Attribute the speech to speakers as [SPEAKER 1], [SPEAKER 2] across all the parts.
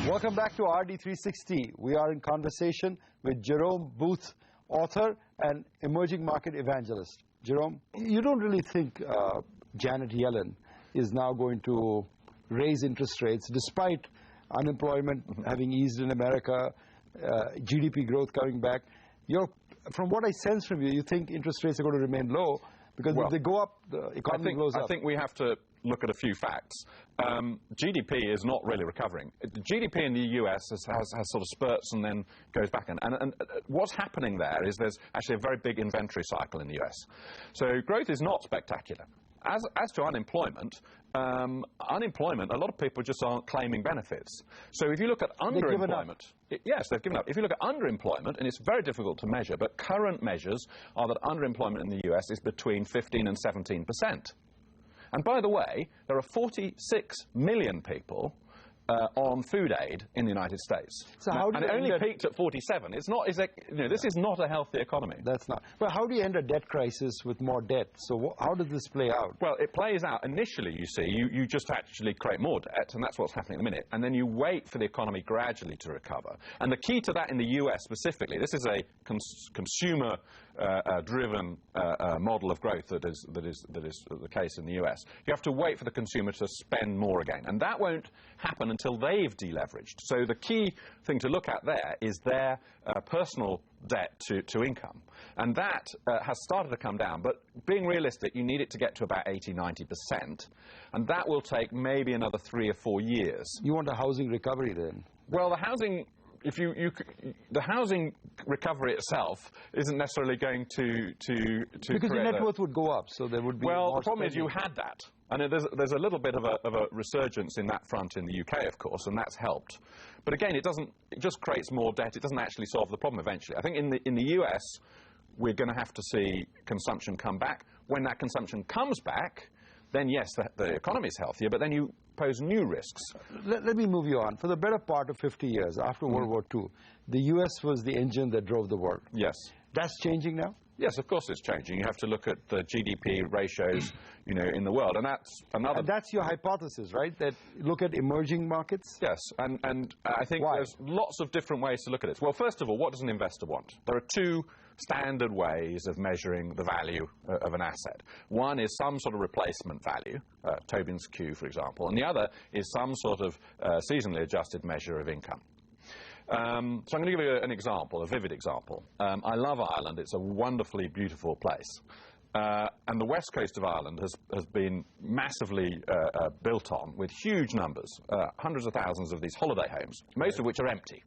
[SPEAKER 1] Welcome back to RD360. We are in conversation with Jerome Booth, author and emerging market evangelist. Jerome, you don't really think Janet Yellen is now going to raise interest rates despite unemployment having eased in America, GDP growth coming back. From what I sense from you, you think interest rates are going to remain low because if they go up, the economy goes up.
[SPEAKER 2] I think we have to look at a few facts. GDP is not really recovering. GDP in the US has sort of spurts and then goes back. And what's happening there is there's actually a very big inventory cycle in the US. So growth is not spectacular. As to unemployment, a lot of people just aren't claiming benefits. So if you look at underemployment, yes, they've given up. If you look at underemployment, and it's very difficult to measure, but current measures are that underemployment in the US is between 15 and 17%. And by the way, there are 46 million people on food aid in the United States.
[SPEAKER 1] So how do
[SPEAKER 2] and it only peaked at 47. It's not, this is not a healthy economy.
[SPEAKER 1] That's not. Well, how do you end a debt crisis with more debt? So how does this play out?
[SPEAKER 2] Well, it plays out initially, you see, you just actually create more debt, and that's what's happening in a minute. And then you wait for the economy gradually to recover. And the key to that in the US specifically, this is a consumer driven model of growth that is the case in the US. You have to wait for the consumer to spend more again. And that won't happen until they've deleveraged. So the key thing to look at there is their personal debt to income. And that has started to come down. But being realistic, you need it to get to about 80–90%. And that will take maybe another 3 or 4 years.
[SPEAKER 1] You want a housing recovery then?
[SPEAKER 2] Well, the housing... the housing recovery itself isn't necessarily going to
[SPEAKER 1] because your net worth would go up, so there would be
[SPEAKER 2] well, the problem is you had that, and there's a little bit of a resurgence in that front in the UK, of course, and that's helped. But again, it just creates more debt. It doesn't actually solve the problem eventually. I think in the US, we're going to have to see consumption come back. When that consumption comes back, then yes, the economy is healthier, but then you pose new risks.
[SPEAKER 1] Let me move you on. For the better part of 50 years, after World War II, the U.S. was the engine that drove the world.
[SPEAKER 2] Yes.
[SPEAKER 1] That's changing now?
[SPEAKER 2] Yes, of course it's changing. You have to look at the GDP ratios, in the world, and that's another...
[SPEAKER 1] And that's your hypothesis, right? That look at emerging markets?
[SPEAKER 2] Yes, and I think there's lots of different ways to look at it. Well, first of all, what does an investor want? There are two standard ways of measuring the value of an asset. One is some sort of replacement value, Tobin's Q, for example, and the other is some sort of seasonally adjusted measure of income. So I'm going to give you an example, a vivid example. I love Ireland. It's a wonderfully beautiful place. And the west coast of Ireland has been massively built on with huge numbers, hundreds of thousands of these holiday homes, most of which are empty.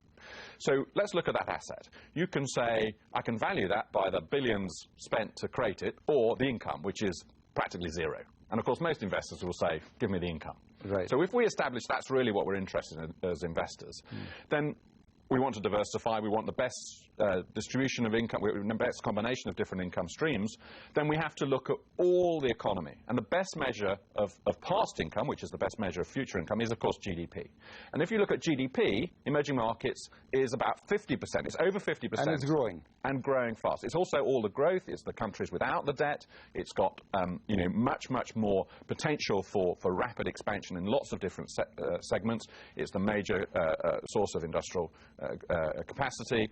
[SPEAKER 2] So let's look at that asset. You can say, I can value that by the billions spent to create it, or the income, which is practically zero. And of course, most investors will say, give me the income.
[SPEAKER 1] Right.
[SPEAKER 2] So if we establish that's really what we're interested in as investors, then we want to diversify, we want the best distribution of income, the best combination of different income streams, then we have to look at all the economy. And the best measure of past income, which is the best measure of future income, is, of course, GDP. And if you look at GDP, emerging markets is about 50%. It's over 50%.
[SPEAKER 1] And it's growing.
[SPEAKER 2] And growing fast. It's also all the growth. It's the countries without the debt. It's got, much more potential for rapid expansion in lots of different segments. It's the major source of industrial capacity.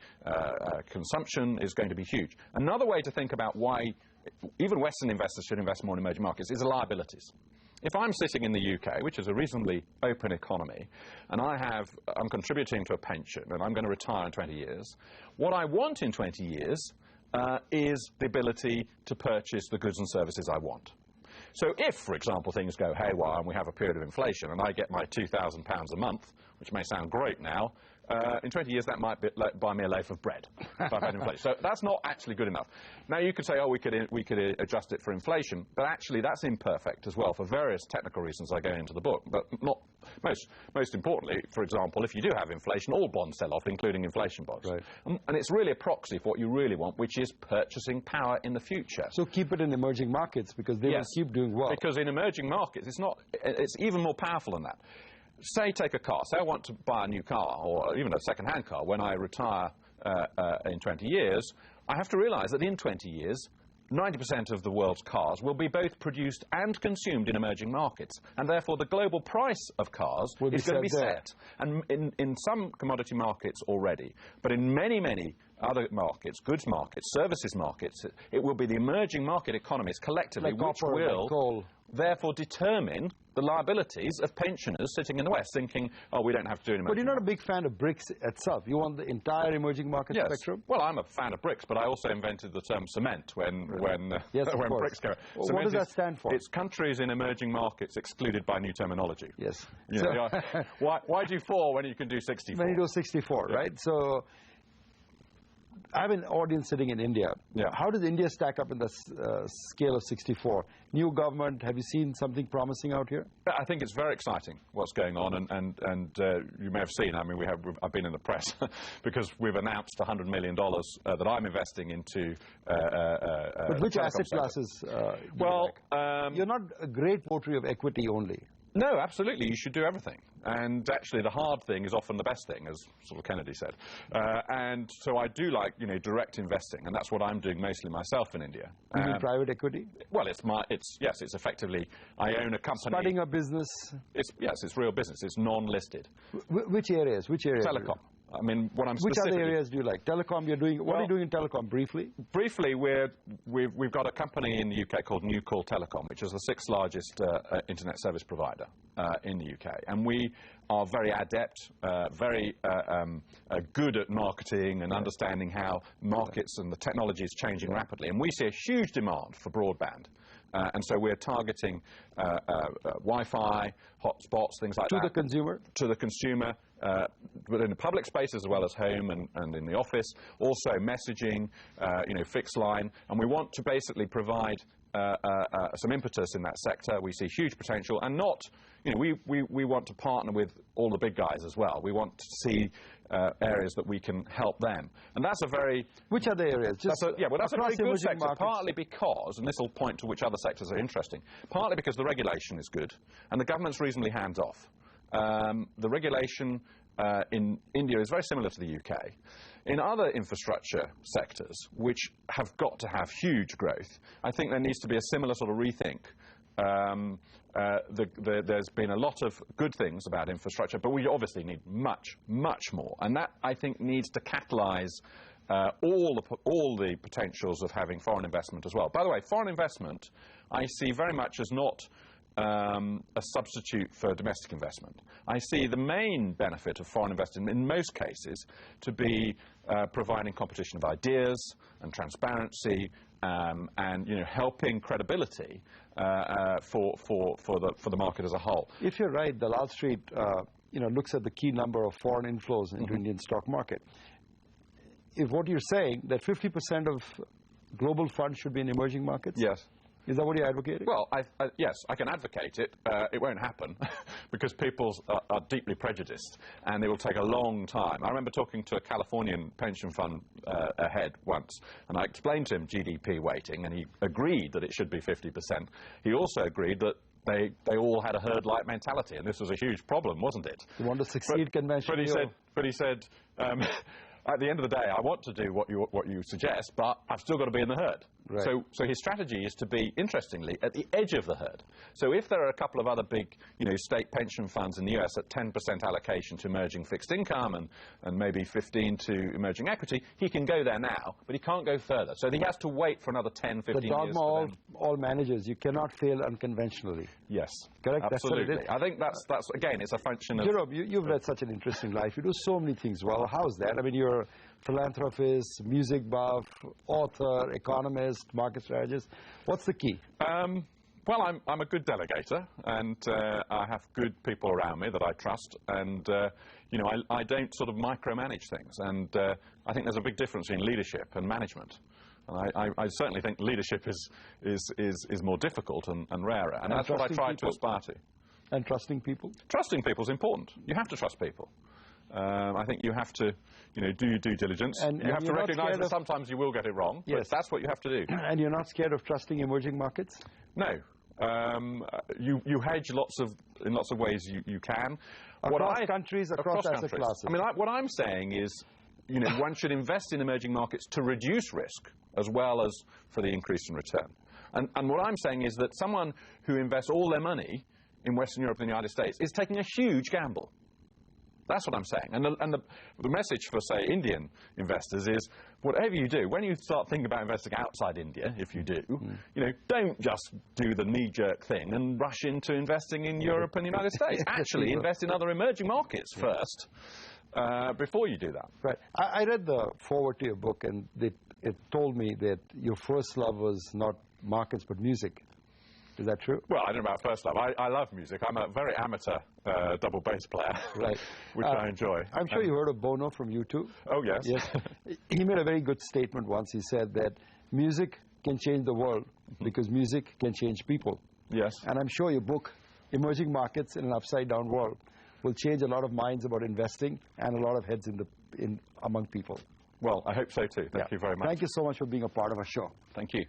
[SPEAKER 2] Consumption is going to be huge. Another way to think about why even Western investors should invest more in emerging markets is the liabilities. If I'm sitting in the UK, which is a reasonably open economy, and I'm contributing to a pension and I'm going to retire in 20 years, what I want in 20 years is the ability to purchase the goods and services I want. So if, for example, things go haywire and we have a period of inflation and I get my £2,000 a month, which may sound great now, in 20 years that might buy me a loaf of bread if I've had inflation. So that's not actually good enough. Now you could say, oh, we could adjust it for inflation, but actually that's imperfect as well for various technical reasons I go into the book. But not most importantly, for example, if you do have inflation, all bonds sell off, including inflation bonds.
[SPEAKER 1] Right.
[SPEAKER 2] And it's really a proxy for what you really want, which is purchasing power in the future.
[SPEAKER 1] So keep it in emerging markets because they will keep doing well.
[SPEAKER 2] Because in emerging markets, it's even more powerful than that. Say, take a car. Say I want to buy a new car or even a second-hand car when I retire in 20 years. I have to realise that in 20 years, 90% of the world's cars will be both produced and consumed in emerging markets, and therefore the global price of cars is going to be set. And in some commodity markets already, but in many, many other markets, goods markets, services markets, it will be the emerging market economies collectively which will therefore determine the liabilities of pensioners sitting in the West, thinking, oh, we don't have to do anything.
[SPEAKER 1] But you're not a big fan of BRICS itself. You want the entire emerging market spectrum?
[SPEAKER 2] Well, I'm a fan of BRICS, but I also invented the term cement when BRICS came.
[SPEAKER 1] Well, what does that stand for?
[SPEAKER 2] It's countries in emerging markets excluded by new terminology.
[SPEAKER 1] Yes.
[SPEAKER 2] You know, why do 4 when you can do 64?
[SPEAKER 1] When you do 64, right? So I have an audience sitting in India.
[SPEAKER 2] Yeah.
[SPEAKER 1] How does India stack up in the scale of 64? New government, have you seen something promising out here?
[SPEAKER 2] I think it's very exciting what's going on, and you may have seen, I mean, I've been in the press because we've announced $100 million that I'm investing into
[SPEAKER 1] But which asset classes you're not a great votary of equity only.
[SPEAKER 2] No, absolutely. You should do everything. And actually, the hard thing is often the best thing, as sort of Kennedy said. And so I do like, you know, direct investing, and that's what I'm doing mostly myself in India.
[SPEAKER 1] You mean private equity?
[SPEAKER 2] Well, it's effectively, I own a company.
[SPEAKER 1] Starting a business?
[SPEAKER 2] Yes, it's real business. It's non-listed.
[SPEAKER 1] Which areas?
[SPEAKER 2] Telecom. I mean, what I'm
[SPEAKER 1] Which other areas do you like? Telecom, you're doing... What are you doing in telecom, briefly?
[SPEAKER 2] Briefly, we've got a company in the UK called New Call Telecom, which is the 6th largest internet service provider in the UK. And we are very adept, very good at marketing and understanding how markets and the technology is changing rapidly. And we see a huge demand for broadband. And so we're targeting Wi-Fi, hotspots, things like that.
[SPEAKER 1] To the consumer?
[SPEAKER 2] To the consumer, but in the public space as well as home and in the office. Also messaging, you know, fixed line. And we want to basically provide some impetus in that sector. We see huge potential, and not, you know, we want to partner with all the big guys as well. We want to see areas that we can help them, and that's a very...
[SPEAKER 1] Which other areas?
[SPEAKER 2] That's a very good sector, partly because, and this will point to which other sectors are interesting, partly because the regulation is good, and the government's reasonably hands-off. The regulation in India is very similar to the UK. In other infrastructure sectors, which have got to have huge growth, I think there needs to be a similar sort of rethink. There's been a lot of good things about infrastructure, but we obviously need much, much more. And that, I think, needs to catalyse all the potentials of having foreign investment as well. By the way, foreign investment I see very much as not a substitute for domestic investment. I see the main benefit of foreign investment in most cases to be providing competition of ideas and transparency and, you know, helping credibility for the market as a whole.
[SPEAKER 1] If you're right, the Wall Street you know, looks at the key number of foreign inflows into Indian stock market. If what you're saying that 50% of global funds should be in emerging markets?
[SPEAKER 2] Yes.
[SPEAKER 1] Is that what you're advocating?
[SPEAKER 2] Well, yes, I can advocate it. It won't happen because people are deeply prejudiced, and it will take a long time. I remember talking to a Californian pension fund head once, and I explained to him GDP weighting, and he agreed that it should be 50%. He also agreed that they all had a herd-like mentality, and this was a huge problem, wasn't it?
[SPEAKER 1] You want to succeed conventionally?
[SPEAKER 2] But he said at the end of the day, I want to do what you suggest, but I've still got to be in the herd.
[SPEAKER 1] Right.
[SPEAKER 2] So his strategy is to be, interestingly, at the edge of the herd. So if there are a couple of other big, you know, state pension funds in the US at 10% allocation to emerging fixed income and maybe 15 to emerging equity, he can go there now, but he can't go further. So he has to wait for another 10, 15 years.
[SPEAKER 1] The dogma all managers, you cannot fail unconventionally.
[SPEAKER 2] Yes.
[SPEAKER 1] Correct?
[SPEAKER 2] Absolutely. I think that's again, it's a function of...
[SPEAKER 1] Jerome, you've led such an interesting life. You do so many things well. How's that? I mean, you're a philanthropist, music buff, author, economist, market strategist. What's the key?
[SPEAKER 2] Well, I'm a good delegator, and I have good people around me that I trust, and you know, I don't sort of micromanage things, and I think there's a big difference between leadership and management. And I certainly think leadership is more difficult and rarer, and that's what I try to aspire to.
[SPEAKER 1] And trusting people?
[SPEAKER 2] Trusting people is important. You have to trust people. I think you have to, you know, do your due diligence. And you have to recognise that sometimes you will get it wrong. Yes. But that's what you have to do.
[SPEAKER 1] And you're not scared of trusting emerging markets?
[SPEAKER 2] No. You hedge in lots of ways you can.
[SPEAKER 1] Across countries, across asset classes.
[SPEAKER 2] I mean, what I'm saying is, you know, one should invest in emerging markets to reduce risk as well as for the increase in return. And what I'm saying is that someone who invests all their money in Western Europe and the United States is taking a huge gamble. That's what I'm saying. And the message for, say, Indian investors is, whatever you do, when you start thinking about investing outside India, if you do, you know, don't just do the knee-jerk thing and rush into investing in Europe and the United States. Actually, invest in other emerging markets first before you do that.
[SPEAKER 1] Right. I read the foreword to your book, and it told me that your first love was not markets but music. Is that true?
[SPEAKER 2] Well, I don't know about first love. I love music. I'm a very amateur double bass player,
[SPEAKER 1] right.
[SPEAKER 2] which I enjoy.
[SPEAKER 1] I'm sure you heard of Bono from U2.
[SPEAKER 2] Oh, yes.
[SPEAKER 1] Yes. He made a very good statement once. He said that music can change the world because music can change people.
[SPEAKER 2] Yes.
[SPEAKER 1] And I'm sure your book, Emerging Markets in an Upside-Down World, will change a lot of minds about investing and a lot of heads among people.
[SPEAKER 2] Well, I hope so too. Thank you very much.
[SPEAKER 1] Thank you so much for being a part of our show.
[SPEAKER 2] Thank you.